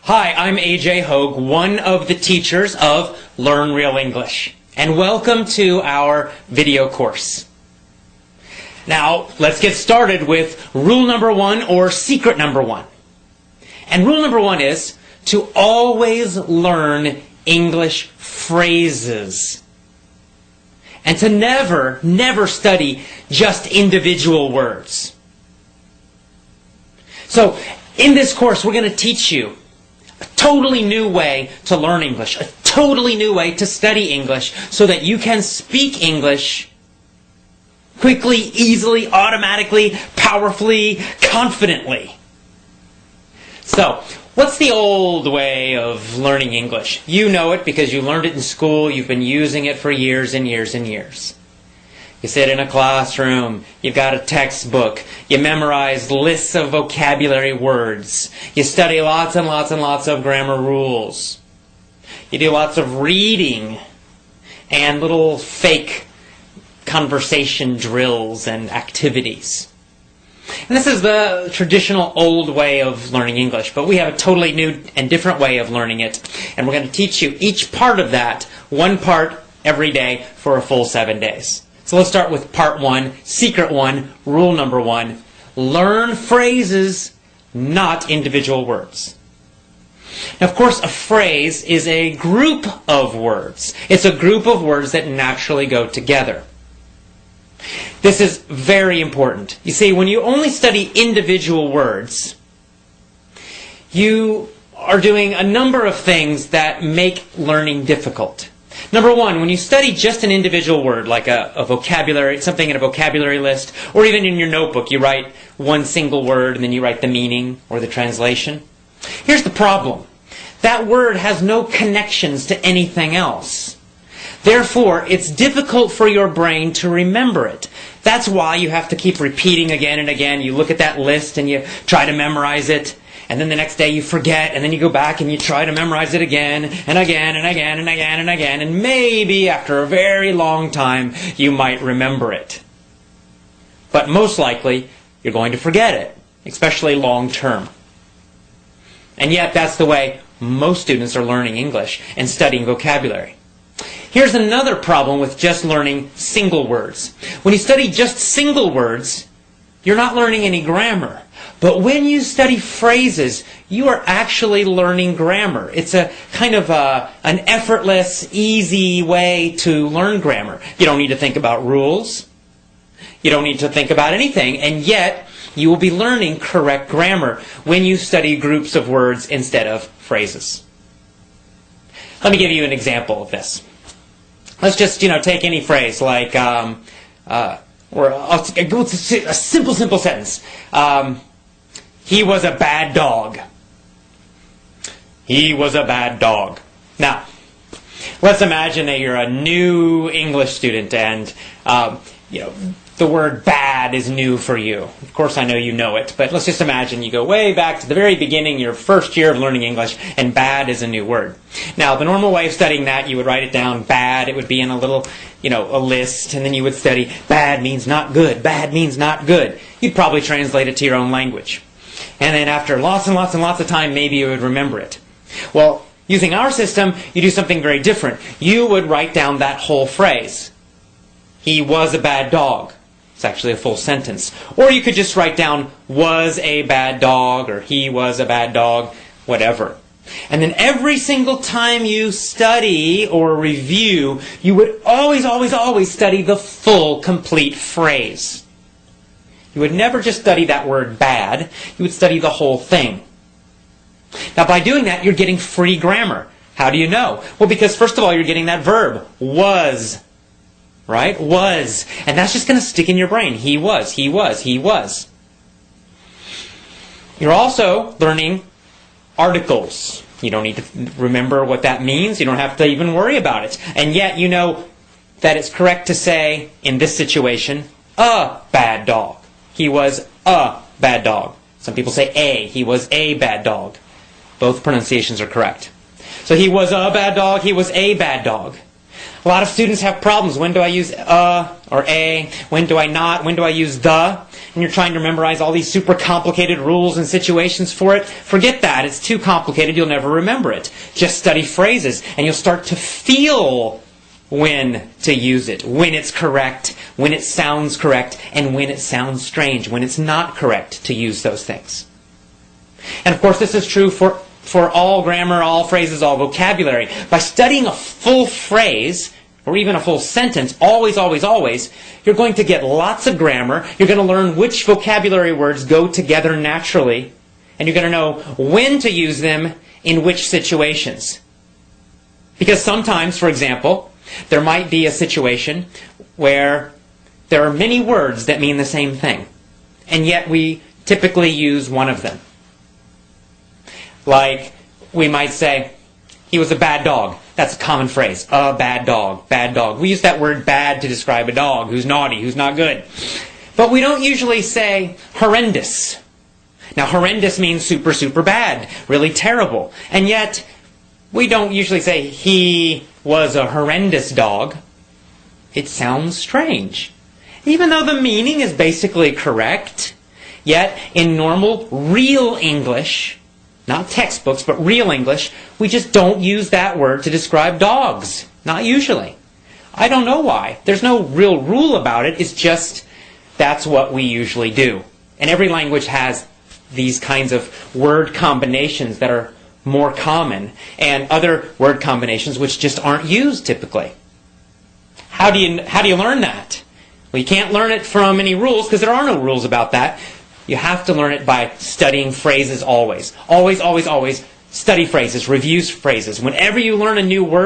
Hi, I'm AJ Hogue, one of the teachers of Learn Real English, and welcome to our video course. Now, let's get started with rule number one, or secret number one. And rule number one is to always learn English phrases. And to never study just individual words. So, in this course, we're going to teach you a totally new way to learn English, a totally new way to study English so that you can speak English quickly, easily, automatically, powerfully, confidently. So, what's the old way of learning English? You know it because you learned it in school, you've been using it for years and years and years. You sit in a classroom, you've got a textbook, you memorize lists of vocabulary words, you study lots and lots and lots of grammar rules, you do lots of reading and little fake conversation drills and activities. And this is the traditional old way of learning English, but we have a totally new and different way of learning it, and we're going to teach you each part of that, one part every day for a full 7 days. So let's start with part one, secret one, rule number one. Learn phrases, not individual words. Now, of course, a phrase is a group of words. It's a group of words that naturally go together. This is very important. You see, when you only study individual words, you are doing a number of things that make learning difficult. Number one, when you study just an individual word, like a vocabulary, something in a vocabulary list, or even in your notebook, you write one single word and then you write the meaning or the translation. Here's the problem. That word has no connections to anything else. Therefore, it's difficult for your brain to remember it. That's why you have to keep repeating again and again. You look at that list and you try to memorize it. And then the next day you forget, and then you go back and you try to memorize it again, and again, and again, and again, and again, and maybe after a very long time you might remember it. But most likely you're going to forget it, especially long term. And yet that's the way most students are learning English and studying vocabulary. Here's another problem with just learning single words. When you study just single words, you're not learning any grammar. But when you study phrases, you are actually learning grammar. It's a kind of an effortless, easy way to learn grammar. You don't need to think about rules. You don't need to think about anything. And yet, you will be learning correct grammar when you study groups of words instead of phrases. Let me give you an example of this. Let's just, take any phrase like, or I'll go to a simple sentence. He was a bad dog. He was a bad dog. Now, let's imagine that you're a new English student and, the word bad is new for you. Of course, I know you know it, but let's just imagine you go way back to the very beginning, your first year of learning English, and bad is a new word. Now, the normal way of studying that, you would write it down, bad, it would be in a little, a list, and then you would study, bad means not good, bad means not good. You'd probably translate it to your own language. And then after lots and lots and lots of time, maybe you would remember it. Well, using our system, you do something very different. You would write down that whole phrase. He was a bad dog. It's actually a full sentence. Or you could just write down, was a bad dog, or he was a bad dog, whatever. And then every single time you study or review, you would always study the full, complete phrase. You would never just study that word bad. You would study the whole thing. Now, by doing that, you're getting free grammar. How do you know? Well, because first of all, you're getting that verb, was. Right? Was. And that's just going to stick in your brain. He was, he was, he was. You're also learning articles. You don't need to remember what that means. You don't have to even worry about it. And yet you know that it's correct to say, in this situation, a bad dog. He was a bad dog. Some people say a. He was a bad dog. Both pronunciations are correct. So he was a bad dog. He was a bad dog. A lot of students have problems. When do I use or a? When do I not? When do I use the? And you're trying to memorize all these super complicated rules and situations for it. Forget that. It's too complicated. You'll never remember it. Just study phrases, and you'll start to feel when to use it, when it's correct, when it sounds correct, and when it sounds strange, when it's not correct to use those things. And of course, this is true for all grammar, all phrases, all vocabulary. By studying a full phrase, or even a full sentence, always, always, always, you're going to get lots of grammar. You're going to learn which vocabulary words go together naturally. And you're going to know when to use them in which situations. Because sometimes, for example, there might be a situation where there are many words that mean the same thing. And yet we typically use one of them. Like, we might say, he was a bad dog. That's a common phrase. A bad dog. Bad dog. We use that word bad to describe a dog who's naughty, who's not good. But we don't usually say horrendous. Now, horrendous means super, super bad. Really terrible. And yet, we don't usually say he was a horrendous dog. It sounds strange. Even though the meaning is basically correct, yet in normal, real English, not textbooks, but real English, we just don't use that word to describe dogs. Not usually. I don't know why. There's no real rule about it. It's just that's what we usually do. And every language has these kinds of word combinations that are more common, and other word combinations which just aren't used typically. How do you learn that? Well, you can't learn it from any rules, because there are no rules about that. You have to learn it by studying phrases always. Always, always, always study phrases, review phrases. Whenever you learn a new word,